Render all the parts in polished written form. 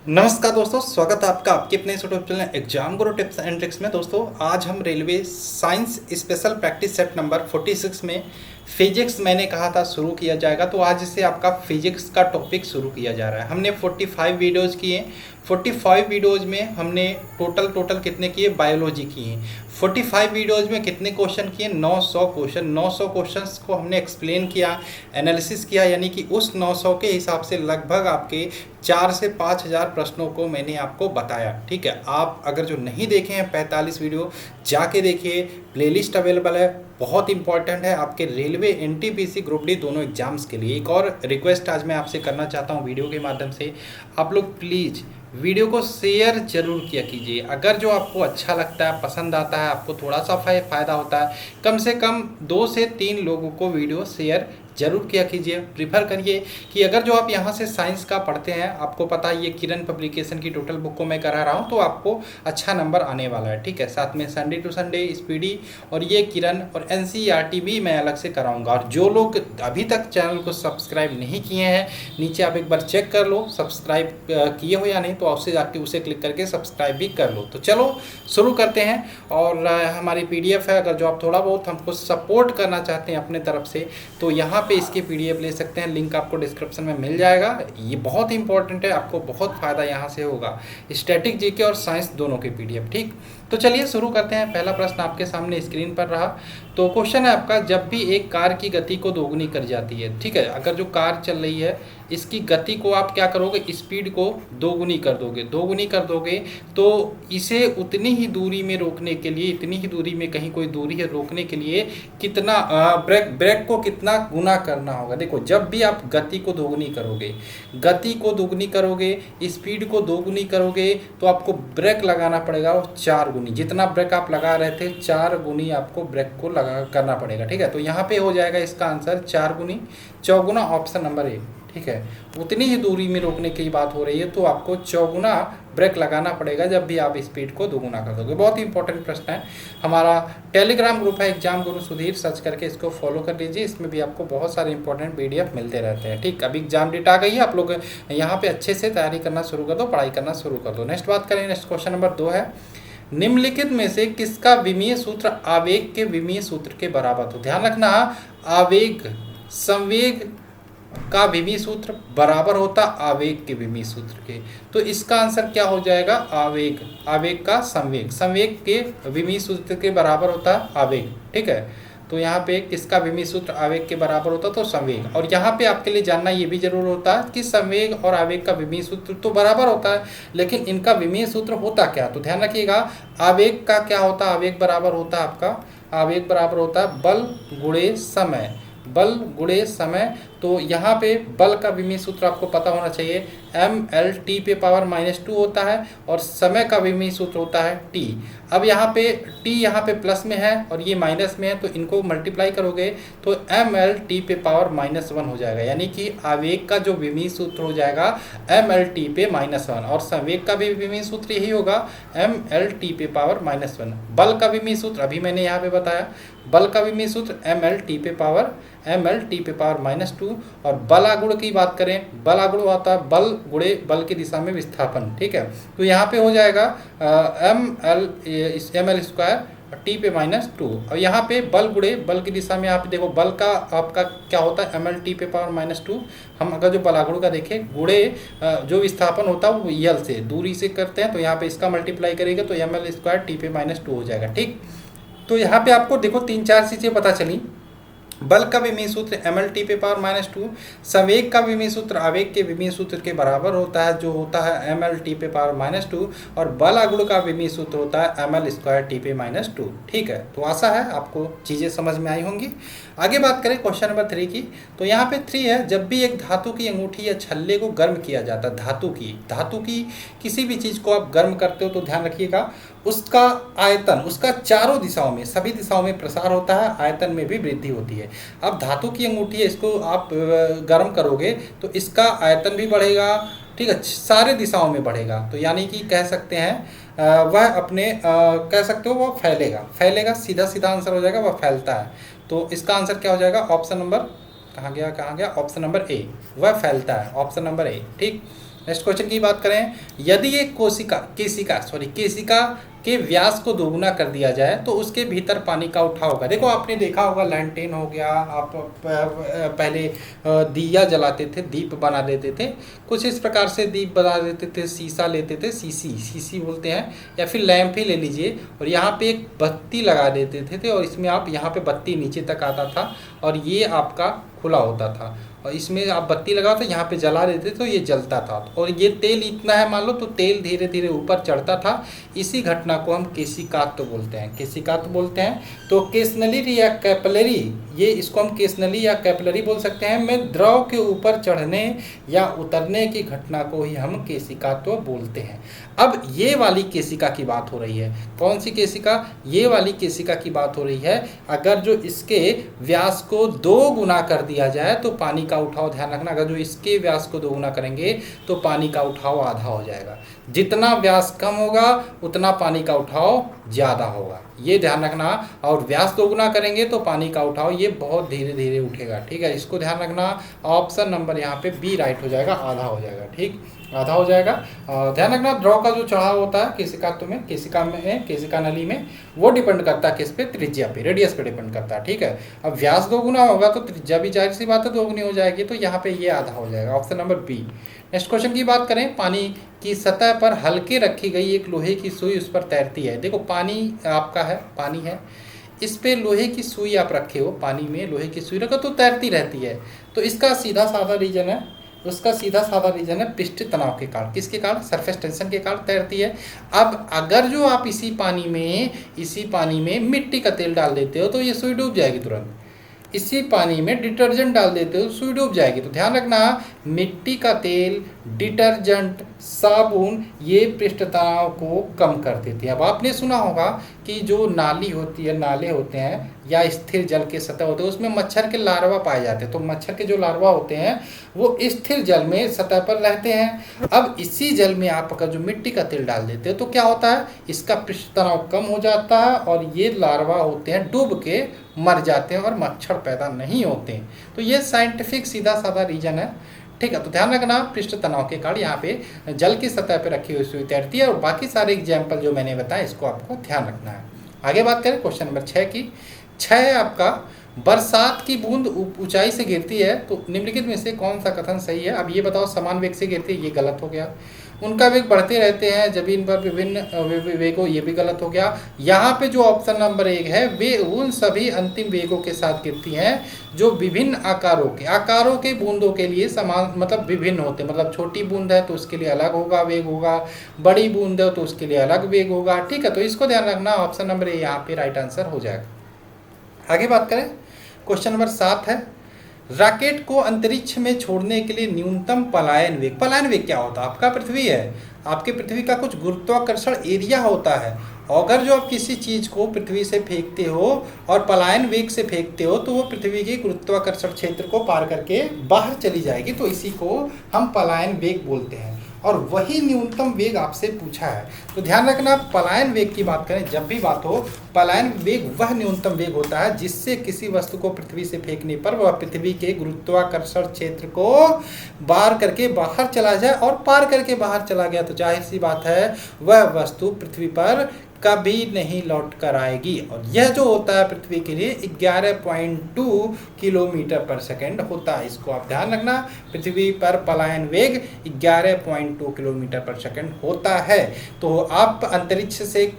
नमस्कार दोस्तों, स्वागत है आपका आपके अपने YouTube channel exam Guru tips and tricks में। दोस्तों आज हम railway science special practice set number 46 में फिजिक्स मैंने कहा था शुरू किया जाएगा, तो आज से आपका फिजिक्स का टॉपिक शुरू किया जा रहा है। हमने 45 वीडियोज़ किए। 45 वीडियोज़ में हमने टोटल कितने किए? बायोलॉजी किए। 45 वीडियोज़ में कितने क्वेश्चन किए? 900 क्वेश्चन। 900 क्वेश्चंस को हमने एक्सप्लेन किया, एनालिसिस किया, यानी कि उस 900 के हिसाब से लगभग आपके 4 से 5,000 प्रश्नों को मैंने आपको बताया। ठीक है, आप अगर जो नहीं देखे हैं 45 वीडियो जाके देखिए, प्लेलिस्ट अवेलेबल है। बहुत इंपॉर्टेंट है आपके रेलवे एनटीपीसी ग्रुप डी दोनों एग्जाम्स के लिए। एक और रिक्वेस्ट आज मैं आपसे करना चाहता हूँ वीडियो के माध्यम से, आप लोग प्लीज़ वीडियो को शेयर जरूर किया कीजिए। अगर जो आपको अच्छा लगता है, पसंद आता है, आपको थोड़ा सा फ़ायदा होता है, कम से कम 2 से 3 लोगों को वीडियो शेयर जरूर किया कीजिए। प्रीफर करिए कि अगर जो आप यहाँ से साइंस का पढ़ते हैं, आपको पता है ये किरण पब्लिकेशन की टोटल बुक को मैं करा रहा हूँ, तो आपको अच्छा नंबर आने वाला है। ठीक है, साथ में संडे टू संडे स्पीडी और ये किरण और एनसीईआरटी भी मैं अलग से कराऊंगा। और जो लोग अभी तक चैनल को सब्सक्राइब नहीं किए हैं, नीचे आप एक बार चेक कर लो सब्सक्राइब किए हो या नहीं, तो आपसे जाके उसे क्लिक करके सब्सक्राइब भी कर लो। तो चलो शुरू करते हैं। और हमारी पीडीएफ है, अगर जो आप थोड़ा बहुत हमको सपोर्ट करना चाहते हैं अपने तरफ से, तो यहाँ पे इसकी पीडीएफ ले सकते हैं। लिंक आपको डिस्क्रिप्शन में मिल जाएगा। ये बहुत इंपॉर्टेंट है, आपको बहुत फ़ायदा यहाँ से होगा। स्टैटिक जीके और साइंस दोनों की पीडीएफ। ठीक, तो चलिए शुरू करते हैं। पहला प्रश्न आपके सामने स्क्रीन पर रहा। तो क्वेश्चन है आपका, जब भी एक कार की गति को दोगुनी कर जाती है। ठीक है, अगर जो कार चल रही है इसकी गति को आप क्या करोगे? स्पीड को दोगुनी कर दोगे। दोगुनी कर दोगे तो इसे उतनी ही दूरी में रोकने के लिए, इतनी ही दूरी में कहीं कोई दूरी है रोकने के लिए कितना ब्रेक को कितना गुना करना होगा? देखो, जब भी आप गति को दोगुनी करोगे, गति को दोगुनी करोगे, स्पीड को दोगुनी करोगे, तो आपको ब्रेक लगाना पड़ेगा वो 4 गुनी। जितना ब्रेक आप लगा रहे थे 4 गुनी आपको ब्रेक को लगा करना पड़ेगा। ठीक है, तो यहाँ पे हो जाएगा इसका आंसर 4 गुनी चौगुना, ऑप्शन नंबर ए। ठीक है, उतनी ही दूरी में रोकने की बात हो रही है तो आपको चौगुना ब्रेक लगाना पड़ेगा जब भी आप स्पीड को दोगुना कर दोगे। बहुत ही इंपॉर्टेंट प्रश्न है। हमारा टेलीग्राम ग्रुप है एग्जाम गुरु सुधीर, सर्च करके इसको फॉलो कर लीजिए। इसमें भी आपको बहुत सारे इंपॉर्टेंट पीडीएफ मिलते रहते हैं। ठीक, अभी एग्जाम डेट आ गई है, आप लोग यहाँ पे अच्छे से तैयारी करना शुरू कर दो, पढ़ाई करना शुरू कर दो। नेक्स्ट बात करें, नेक्स्ट क्वेश्चन नंबर 2 है, निम्नलिखित में से किसका विमीय सूत्र आवेग के विमीय सूत्र के बराबर? तो ध्यान रखना, आवेग संवेग का विमीय सूत्र बराबर होता आवेग के विमीय सूत्र के। तो इसका आंसर क्या हो जाएगा? आवेग। आवेग का संवेग, संवेग के विमीय सूत्र के बराबर होता आवेग। ठीक है, तो यहाँ पे किसका विमीय सूत्र आवेग के बराबर होता? तो संवेग। और यहाँ पे आपके लिए जानना ये भी जरूर होता है कि संवेग और आवेग का विमीय सूत्र तो बराबर होता है, लेकिन इनका विमीय सूत्र होता क्या? तो ध्यान रखिएगा, आवेग का क्या होता? आवेग बराबर होता है आपका, आवेग बराबर होता है बल गुणे समय। बल गुणे समय। तो यहाँ पे बल का विमीय सूत्र आपको पता होना चाहिए, ml t पे पावर -2 होता है, और समय का विमीय सूत्र होता है t। अब यहाँ पे t यहाँ पे प्लस में है और ये माइनस में है, तो इनको मल्टीप्लाई करोगे तो ml t पे पावर -1 हो जाएगा, यानी कि आवेग का जो विमीय सूत्र हो जाएगा ml t पे -1, और संवेग का भी विमीय सूत्र यही होगा ml t पे पावर -1। बल का विमीय सूत्र अभी मैंने यहाँ पे बताया, बल का विमीय सूत्र ml t पे पावर -2। और बलागुण की बात करें, बलागुण होता है बल गुणे बल की दिशा में विस्थापन। ठीक है, तो यहाँ पे हो जाएगा ml स्क्वायर t पे -2, और यहाँ पे बल गुणे बल की दिशा में आप देखो, बल का आपका क्या होता है ml t पे पावर -2। हम अगर जो बलागुण का देखें, गुणे जो विस्थापन होता है वो यल से दूरी से करते हैं, तो यहाँ पे इसका मल्टीप्लाई करेंगे तो ml स्क्वायर t पे -2 हो जाएगा। ठीक, तो यहाँ पे आपको देखो 3-4 चीज़ें पता चली। बल का विमीय सूत्र ml t पे पावर -2, संवेग का विमीय सूत्र आवेग के विमीय सूत्र के बराबर होता है जो होता है ml t पे पावर -2, और बल आगुण का विमीय सूत्र होता है ml स्क्वायर t पे -2। ठीक है, तो आशा है आपको चीज़ें समझ में आई होंगी। आगे बात करें क्वेश्चन नंबर 3 की, तो यहाँ पे 3 है, जब भी एक धातु की अंगूठी या छल्ले को गर्म किया जाता है, धातु की किसी भी चीज़ को आप गर्म करते हो तो ध्यान रखिएगा उसका आयतन, उसका चारों दिशाओं में, सभी दिशाओं में प्रसार होता है, आयतन में भी वृद्धि होती है। अब धातु की अंगूठी है, इसको आप गर्म करोगे तो इसका आयतन भी बढ़ेगा। ठीक है, सारे दिशाओं में बढ़ेगा, तो यानी कि कह सकते हैं वह अपने कह सकते हो वह फैलेगा, सीधा सीधा आंसर हो जाएगा, वह फैलता है। तो इसका आंसर क्या हो जाएगा? ऑप्शन नंबर कहाँ गया, ऑप्शन नंबर ए, वह फैलता है, ऑप्शन नंबर ए। ठीक, नेक्स्ट क्वेश्चन की बात करें, यदि एक केशिका के व्यास को दोगुना कर दिया जाए तो उसके भीतर पानी का उठाव होगा। देखो आपने देखा होगा लैंटेन हो गया, आप पहले दिया जलाते थे, दीप बना देते थे, कुछ इस प्रकार से दीप बना देते थे, शीशा लेते थे, सीसी बोलते हैं, या फिर लैंप ही ले लीजिए, और यहाँ पे एक बत्ती लगा देते थे और इसमें आप यहाँ पे बत्ती नीचे तक आता था और ये आपका खुला होता था, और इसमें आप बत्ती लगाओ तो यहाँ पे जला देते तो ये जलता था, और ये तेल इतना है मान लो तो तेल धीरे धीरे ऊपर चढ़ता था। इसी घटना को हम केशिकात्व बोलते हैं। तो केशनली या कैपिलरी, ये इसको हम केशनली या कैपिलरी बोल सकते हैं, में द्रव के ऊपर चढ़ने या उतरने की घटना को ही हम केशिकात्व बोलते हैं। अब ये वाली केशिका की बात हो रही है, कौन सी केशिका? ये वाली केशिका की बात हो रही है। अगर जो इसके व्यास को 2 गुना कर दिया जाए तो पानी का उठाव, ध्यान रखना, अगर जो इसके व्यास को 2 गुना करेंगे तो पानी का उठाव आधा हो जाएगा। जितना व्यास कम होगा उतना पानी का उठाव ज़्यादा होगा, ये ध्यान रखना। और व्यास 2 गुना करेंगे तो पानी का उठाव ये बहुत धीरे धीरे उठेगा, ठीक है, इसको ध्यान रखना। ऑप्शन नंबर यहाँ पे बी राइट हो जाएगा, आधा हो जाएगा, ठीक, आधा हो जाएगा। ध्यान रखना द्रव का जो चढ़ाव होता है केशिका नली में, वो डिपेंड करता है किस पे? त्रिज्या पे, रेडियस पे डिपेंड करता है, ठीक है। अब व्यास 2 गुना होगा तो त्रिज्या भी जाहिर सी बात है 2 गुनी हो जाएगी, तो यहाँ पे ये आधा हो जाएगा, option number B. Next question की बात करें, पानी की सतह पर हल्के रखी गई एक लोहे की सुई उस पर तैरती है। देखो पानी आपका है, पानी है, इस पे लोहे की सुई आप रखे हो, पानी में लोहे की सुई रखो तो तैरती रहती है। तो इसका सीधा साधा रीजन है पृष्ठ तनाव के कारण। किसके कारण? सरफेस टेंशन के कारण तैरती है। अब अगर जो आप इसी पानी में मिट्टी का तेल डाल देते हो तो ये सुई डूब जाएगी तुरंत। इसी पानी में डिटर्जेंट डाल देते हो सुई डूब जाएगी। तो ध्यान रखना, मिट्टी का तेल, डिटर्जेंट, साबुन ये पृष्ठ तनाव को कम कर देती है। अब आपने सुना होगा कि जो नाली होती है, नाले होते हैं या स्थिर जल के सतह होते हैं, उसमें मच्छर के लार्वा पाए जाते हैं। तो मच्छर के जो लार्वा होते हैं वो स्थिर जल में सतह पर रहते हैं। अब इसी जल में आप अगर जो मिट्टी का तेल डाल देते हो तो क्या होता है? इसका पृष्ठ तनाव कम हो जाता है और ये लार्वा होते हैं डूब के मर जाते हैं और मच्छर पैदा नहीं होते हैं। तो ये साइंटिफिक सीधा साधा रीजन है, ठीक है। तो ध्यान रखना, पृष्ठ तनाव के कारण यहाँ पे जल की सतह पर रखी हुई सुई तैरती है, और बाकी सारे एग्जाम्पल जो मैंने बताया इसको आपको ध्यान रखना है। आगे बात करें क्वेश्चन नंबर 6 की। 6 आपका, बरसात की बूंद ऊंचाई से गिरती है तो निम्नलिखित में से कौन सा कथन सही है? अब ये बताओ, समान वेग से गिरती है, ये गलत हो गया। उनका वेग बढ़ते रहते हैं जमीन पर विभिन्न वेगों, ये भी गलत हो गया। यहाँ पे जो ऑप्शन नंबर 1 है, वे उन सभी अंतिम वेगों के साथ गिरती हैं जो विभिन्न आकारों के बूंदों के लिए समान, मतलब विभिन्न होते हैं। मतलब छोटी बूंद है तो उसके लिए अलग होगा वेग होगा, बड़ी बूंद है तो उसके लिए अलग वेग होगा, ठीक है। तो इसको ध्यान रखना, ऑप्शन नंबर ए यहाँ पे राइट आंसर हो जाएगा। आगे बात करें, क्वेश्चन नंबर 7 है, रॉकेट को अंतरिक्ष में छोड़ने के लिए न्यूनतम पलायन वेग क्या होता है? आपका पृथ्वी है, आपके पृथ्वी का कुछ गुरुत्वाकर्षण एरिया होता है। अगर जो आप किसी चीज़ को पृथ्वी से फेंकते हो और पलायन वेग से फेंकते हो तो वो पृथ्वी के गुरुत्वाकर्षण क्षेत्र को पार करके बाहर चली जाएगी, तो इसी को हम पलायन वेग बोलते हैं। और वही न्यूनतम वेग आपसे पूछा है, तो ध्यान रखना, पलायन वेग की बात करें जब भी बात हो, पलायन वेग वह न्यूनतम वेग होता है जिससे किसी वस्तु को पृथ्वी से फेंकने पर वह पृथ्वी के गुरुत्वाकर्षण क्षेत्र को पार करके बाहर चला जाए, और पार करके बाहर चला गया तो जाहिर सी बात है वह वस्तु पृथ्वी पर कभी नहीं लौट कर आएगी। और यह जो होता है पृथ्वी के लिए 11.2 किलोमीटर पर सेकेंड होता है। इसको आप ध्यान रखना, पृथ्वी पर पलायन वेग 11.2 किलोमीटर पर सेकेंड होता है। तो आप अंतरिक्ष से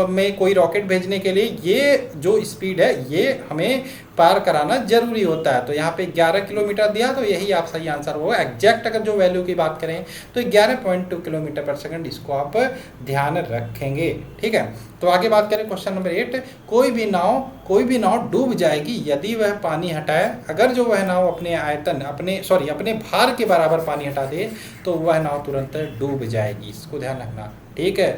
में कोई रॉकेट भेजने के लिए ये जो स्पीड है ये हमें पार कराना जरूरी होता है। तो यहाँ पे 11 किलोमीटर दिया, तो यही आप सही आंसर होगा। एग्जैक्ट अगर जो वैल्यू की बात करें तो 11.2 किलोमीटर पर सेकंड, इसको आप ध्यान रखेंगे, ठीक है। तो आगे बात करें क्वेश्चन नंबर 8, कोई भी नाव डूब जाएगी यदि वह पानी हटाए। अगर जो वह नाव अपने भार के बराबर पानी हटा दे तो वह नाव तुरंत डूब जाएगी, इसको ध्यान रखना, ठीक है।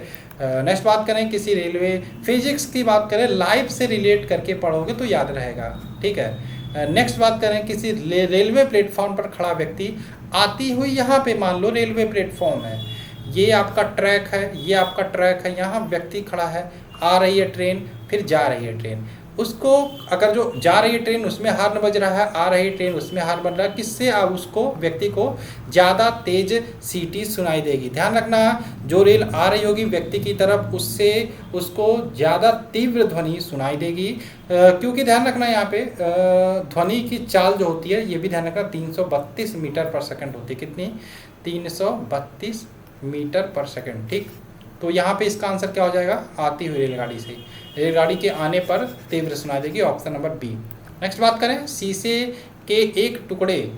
नेक्स्ट बात करें, किसी रेलवे फिजिक्स की बात करें, लाइफ से रिलेट करके पढ़ोगे तो याद रहेगा, ठीक है। नेक्स्ट बात करें, किसी रेलवे प्लेटफॉर्म पर खड़ा व्यक्ति आती हुई, यहाँ पे मान लो रेलवे प्लेटफॉर्म है, ये आपका ट्रैक है, यहाँ व्यक्ति खड़ा है, आ रही है ट्रेन, फिर जा रही है ट्रेन, उसको अगर जो जा रही है ट्रेन उसमें हॉर्न बज रहा है, आ रही ट्रेन उसमें हॉर्न बज रहा है, किससे आप उसको व्यक्ति को ज़्यादा तेज सीटी सुनाई देगी। ध्यान रखना, जो रेल आ रही होगी व्यक्ति की तरफ उससे उसको ज़्यादा तीव्र ध्वनि सुनाई देगी, क्योंकि ध्यान रखना यहाँ पे ध्वनि की चाल जो होती है ये भी ध्यान रखना 332 मीटर पर सेकंड होती है। कितनी? 332 मीटर पर सेकंड। ठीक, तो यहाँ पे इसका आंसर क्या हो जाएगा? आती हुई रेलगाड़ी से, रेलगाड़ी के आने पर तीव्र सुनाई देगी, ऑप्शन नंबर बी। नेक्स्ट बात करें, शीशे के एक टुकड़े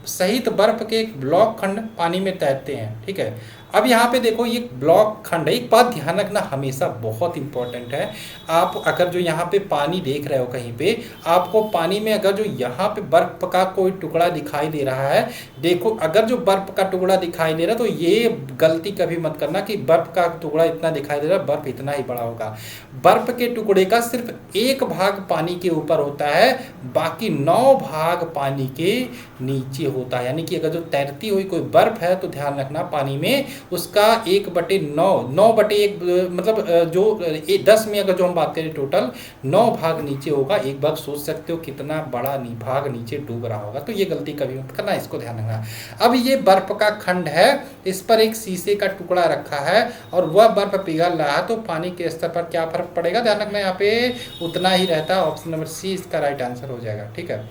सहित बर्फ के एक ब्लॉक खंड पानी में तैरते हैं। ठीक है, अब यहाँ पे देखो ये ब्लॉक खंड है, एक बात ध्यान रखना हमेशा बहुत इंपॉर्टेंट है। आप अगर जो यहाँ पे पानी देख रहे हो कहीं पे, आपको पानी में अगर जो यहाँ पे बर्फ का कोई टुकड़ा दिखाई दे रहा है, देखो अगर जो बर्फ का टुकड़ा दिखाई दे रहा है तो ये गलती कभी मत करना कि बर्फ का टुकड़ा इतना दिखाई दे रहा है, बर्फ इतना ही बड़ा होगा। बर्फ के टुकड़े का सिर्फ एक भाग पानी के ऊपर होता है, बाकी 9 भाग पानी के नीचे होता है। यानी कि अगर जो तैरती हुई कोई बर्फ है तो ध्यान रखना पानी में उसका 1/9 मतलब जो 10 में अगर जो हम बात करें टोटल 9 भाग नीचे होगा। एक बार सोच सकते हो कितना बड़ा भाग नीचे डूब रहा होगा, तो ये गलती कभी मत करना, इसको ध्यान रखना। अब ये बर्फ का खंड है, इस पर एक शीशे का टुकड़ा रखा है और वह बर्फ पिघल रहा है, तो पानी के स्तर पर क्या फर्क पड़ेगा? ध्यान रखना यहाँ पे उतना ही रहता है, ऑप्शन नंबर सी इसका राइट आंसर हो जाएगा। ठीक है,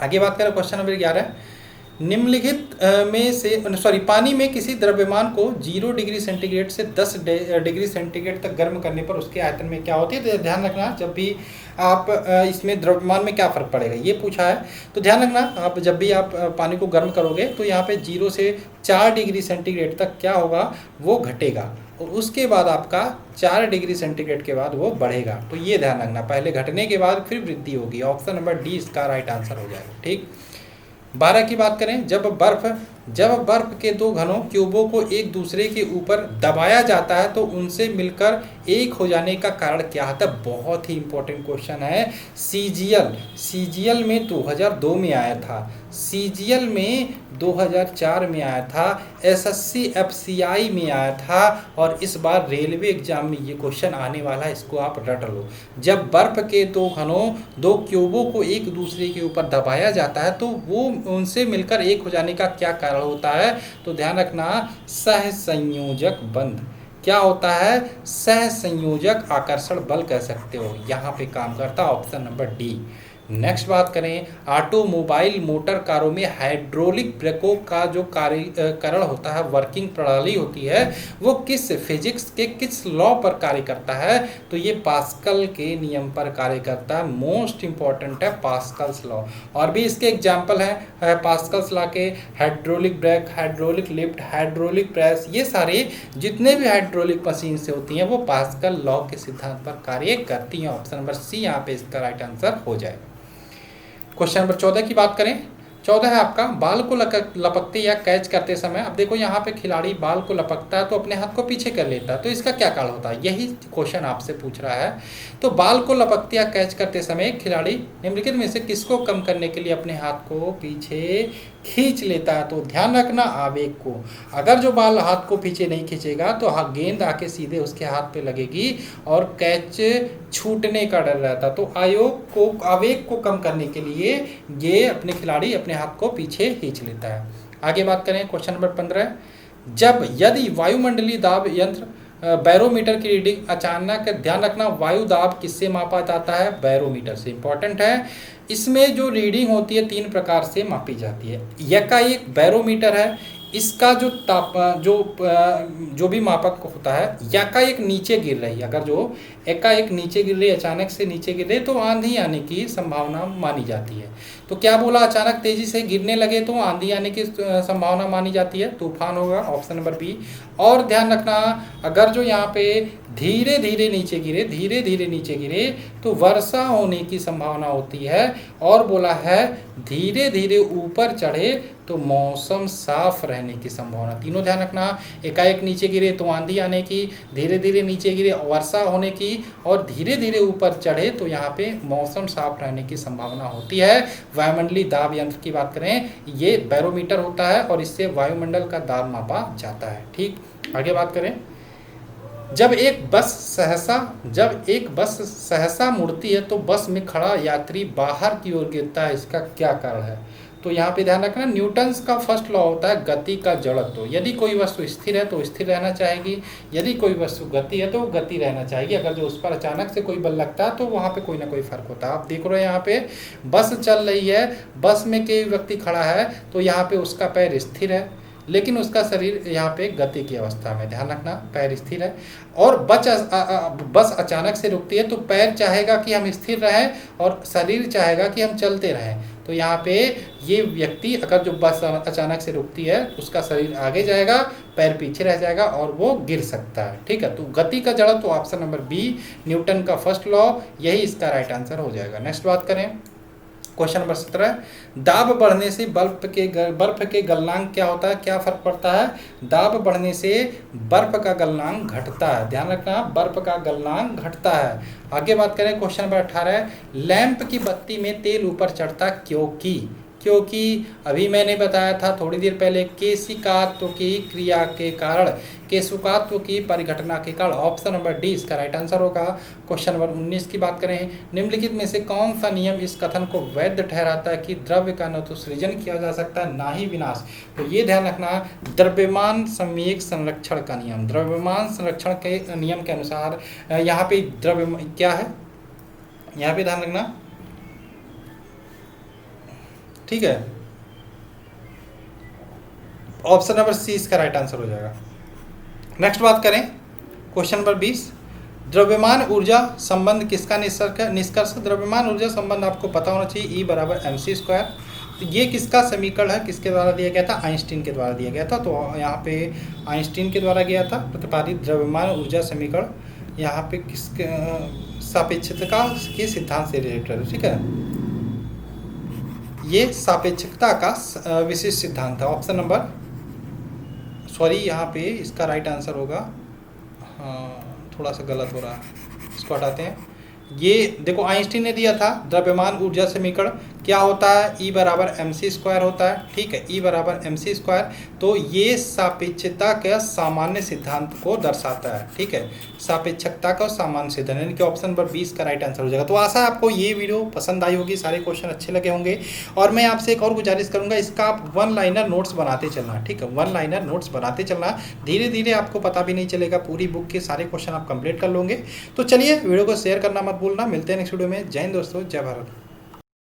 आगे बात करें क्वेश्चन नंबर 11। निम्नलिखित में से पानी में किसी द्रव्यमान को 0 डिग्री सेंटीग्रेड से 10 डिग्री सेंटीग्रेड तक गर्म करने पर उसके आयतन में क्या होती है? तो ध्यान रखना जब भी आप इसमें द्रव्यमान में क्या फ़र्क पड़ेगा ये पूछा है, तो ध्यान रखना आप जब भी आप पानी को गर्म करोगे तो यहाँ पे 0 से 4 डिग्री सेंटीग्रेड तक क्या होगा? वो घटेगा और उसके बाद आपका 4 डिग्री सेंटीग्रेड के बाद वो बढ़ेगा। तो ये ध्यान रखना, पहले घटने के बाद फिर वृद्धि होगी, ऑप्शन नंबर डी इसका राइट आंसर हो जाएगा। ठीक, 12 की बात करें, जब बर्फ के दो घनों क्यूबों को एक दूसरे के ऊपर दबाया जाता है तो उनसे मिलकर एक हो जाने का कारण क्या होता है? बहुत ही इंपॉर्टेंट क्वेश्चन है। सीजीएल में 2002 में आया था, सीजीएल में 2004 में आया था, एसएससी एफसीआई में आया था और इस बार रेलवे एग्जाम में ये क्वेश्चन आने वाला है, इसको आप रट लो। जब बर्फ के दो घनों दो क्यूबों को एक दूसरे के ऊपर दबाया जाता है तो वो उनसे मिलकर एक हो जाने का क्या कारण होता है? तो ध्यान रखना सहसंयोजक बंध। क्या होता है? सहसंयोजक आकर्षण बल कह सकते हो, यहाँ पे काम करता, ऑप्शन नंबर डी। नेक्स्ट बात करें, ऑटोमोबाइल मोटर कारों में हाइड्रोलिक ब्रेकों का जो कार्यकरण होता है, वर्किंग प्रणाली होती है, वो किस फिजिक्स के किस लॉ पर कार्य करता है? तो ये पास्कल के नियम पर कार्य करता है, मोस्ट इंपॉर्टेंट है पास्कल्स लॉ। और भी इसके एग्जाम्पल हैं पास्कल्स लॉ के, hydraulic brake, hydraulic lift, hydraulic press, ये सारे जितने भी हाइड्रोलिक मशीन से होती हैं वो पास्कल लॉ के सिद्धांत पर कार्य करती हैं, ऑप्शन नंबर सी यहाँ पे इसका राइट आंसर हो जाएगा। क्वेश्चन नंबर 14 की बात करें, 14 है आपका, बाल को लपकते या कैच करते समय। अब देखो यहाँ पे खिलाड़ी बाल को लपकता है तो अपने हाथ को पीछे कर लेता है, तो इसका क्या कारण होता है? यही क्वेश्चन आपसे पूछ रहा है। तो बाल को लपकते या कैच करते समय खिलाड़ी निम्नलिखित में से किसको कम करने के लिए अपने हाथ को पीछे खींच लेता है? तो ध्यान रखना आवेग को। अगर जो बाल हाथ को पीछे नहीं खींचेगा तो गेंद आके सीधे उसके हाथ पे लगेगी और कैच छूटने का डर रहता। तो आवेग को कम करने के लिए ये अपने खिलाड़ी अपने हाथ को पीछे खींच लेता है। आगे बात करें क्वेश्चन नंबर 15, यदि वायुमंडलीय दाब यंत्र बैरोमीटर की रीडिंग अचानक, ध्यान रखना वायु दाब किससे मापा जाता है? बैरोमीटर से, इंपॉर्टेंट है। इसमें जो रीडिंग होती है 3 प्रकार से मापी जाती है। एकाएक बैरोमीटर है, इसका जो भी मापक होता है एकाएक नीचे गिर रही है, अगर जो एकाएक नीचे गिर रही, अचानक से नीचे गिर रही तो आंधी आने की संभावना मानी जाती है। तो क्या बोला? अचानक तेजी से गिरने लगे तो आंधी आने की संभावना मानी जाती है, तूफान होगा, ऑप्शन नंबर बी। और ध्यान रखना अगर जो यहाँ पे धीरे धीरे नीचे गिरे तो वर्षा होने की संभावना होती है। और बोला है धीरे धीरे ऊपर चढ़े तो मौसम साफ रहने की संभावना। तीनों ध्यान रखना, एकाएक नीचे गिरे तो आंधी आने की, धीरे धीरे नीचे गिरे वर्षा होने की, और धीरे धीरे ऊपर चढ़े तो यहाँ पे मौसम साफ रहने की संभावना होती है। वायुमंडलीय दाब यंत्र की बात करें, ये बैरोमीटर होता है और इससे वायुमंडल का दाब मापा जाता है। ठीक, आगे बात करें जब एक बस सहसा मुड़ती है तो बस में खड़ा यात्री बाहर की ओर गिरता है, इसका क्या कारण है? तो यहाँ पे ध्यान रखना, न्यूटन्स का फर्स्ट लॉ होता है गति का जड़त्व। यदि कोई वस्तु स्थिर है तो स्थिर रहना चाहेगी, यदि कोई वस्तु गति है तो गति रहना चाहेगी। अगर जो उस पर अचानक से कोई बल लगता है तो वहाँ पे कोई ना कोई फर्क होता है। आप देख रहे हो यहाँ पे बस चल रही है, बस में कोई व्यक्ति खड़ा है तो यहाँ पे उसका पैर स्थिर है, लेकिन उसका शरीर यहाँ पे गति की अवस्था में। ध्यान रखना, पैर स्थिर है और बस अचानक से रुकती है तो पैर चाहेगा कि हम स्थिर रहें और शरीर चाहेगा कि हम चलते रहें। तो यहाँ पे ये व्यक्ति, अगर जो बस अचानक से रुकती है उसका शरीर आगे जाएगा, पैर पीछे रह जाएगा और वो गिर सकता है। ठीक है, तो गति का जड़त्व, तो ऑप्शन नंबर बी, न्यूटन का फर्स्ट लॉ, यही इसका राइट आंसर हो जाएगा। नेक्स्ट बात करें, क्वेश्चन नंबर 17, दाब बढ़ने से बर्फ के गलनांक क्या होता है, क्या फर्क पड़ता है? दाब बढ़ने से बर्फ का गलनांक घटता है। ध्यान रखना, बर्फ का गलनांक घटता है। आगे बात करें, क्वेश्चन नंबर 18, लैंप की बत्ती में तेल ऊपर चढ़ता क्योंकि अभी मैंने बताया था थोड़ी देर पहले, केशिकात्व की क्रिया के कारण, केशुकात्व की परिघटना के कारण। ऑप्शन नंबर डी इसका राइट आंसर होगा। क्वेश्चन नंबर 19 की बात करें, निम्नलिखित में से कौन सा नियम इस कथन को वैध ठहराता है कि द्रव्य का न तो सृजन किया जा सकता है ना ही विनाश? तो ये ध्यान रखना, द्रव्यमान संवेग संरक्षण का नियम, द्रव्यमान संरक्षण के नियम के अनुसार यहाँ पे द्रव्य क्या है, यहाँ पे ध्यान रखना। ठीक है, ऑप्शन नंबर सी इसका राइट आंसर हो जाएगा। नेक्स्ट बात करें, क्वेश्चन नंबर 20, द्रव्यमान ऊर्जा संबंध किसका निष्कर्ष? द्रव्यमान ऊर्जा संबंध आपको पता होना चाहिए, E बराबर mc²। तो ये किसका समीकरण है, किसके द्वारा दिया गया था? आइंस्टीन के द्वारा दिया गया था। तो यहाँ पे आइंस्टीन के द्वारा गया था प्रतिपादित द्रव्यमान ऊर्जा समीकरण। यहाँ पे किसके सापेक्षता के सिद्धांत से रिलेटेड है। ठीक है, ये सापेक्षता का विशिष्ट सिद्धांत है। ऑप्शन नंबर, सॉरी यहाँ पे इसका राइट आंसर होगा, हाँ थोड़ा सा गलत हो रहा है, इसको हटाते हैं। ये देखो, आइंस्टीन ने दिया था द्रव्यमान ऊर्जा समीकरण क्या होता है, E बराबर mc² होता है। ठीक है, E बराबर mc²। तो ये सापेक्षता के सामान्य सिद्धांत को दर्शाता है। ठीक है, सापेक्षता का सामान्य सिद्धांत, यानी कि ऑप्शन नंबर 20 का राइट आंसर हो जाएगा। तो आशा है आपको ये वीडियो पसंद आई होगी, सारे क्वेश्चन अच्छे लगे होंगे। और मैं आपसे एक और गुजारिश करूंगा, इसका आप 1 लाइनर नोट्स बनाते चलना। ठीक है, 1 लाइनर नोट्स बनाते चलना, धीरे धीरे आपको पता भी नहीं चलेगा, पूरी बुक के सारे क्वेश्चन आप कंप्लीट कर लोगे। तो चलिए, वीडियो को शेयर करना मत भूलना। मिलते हैं नेक्स्ट वीडियो में। जय हिंद दोस्तों, जय भारत।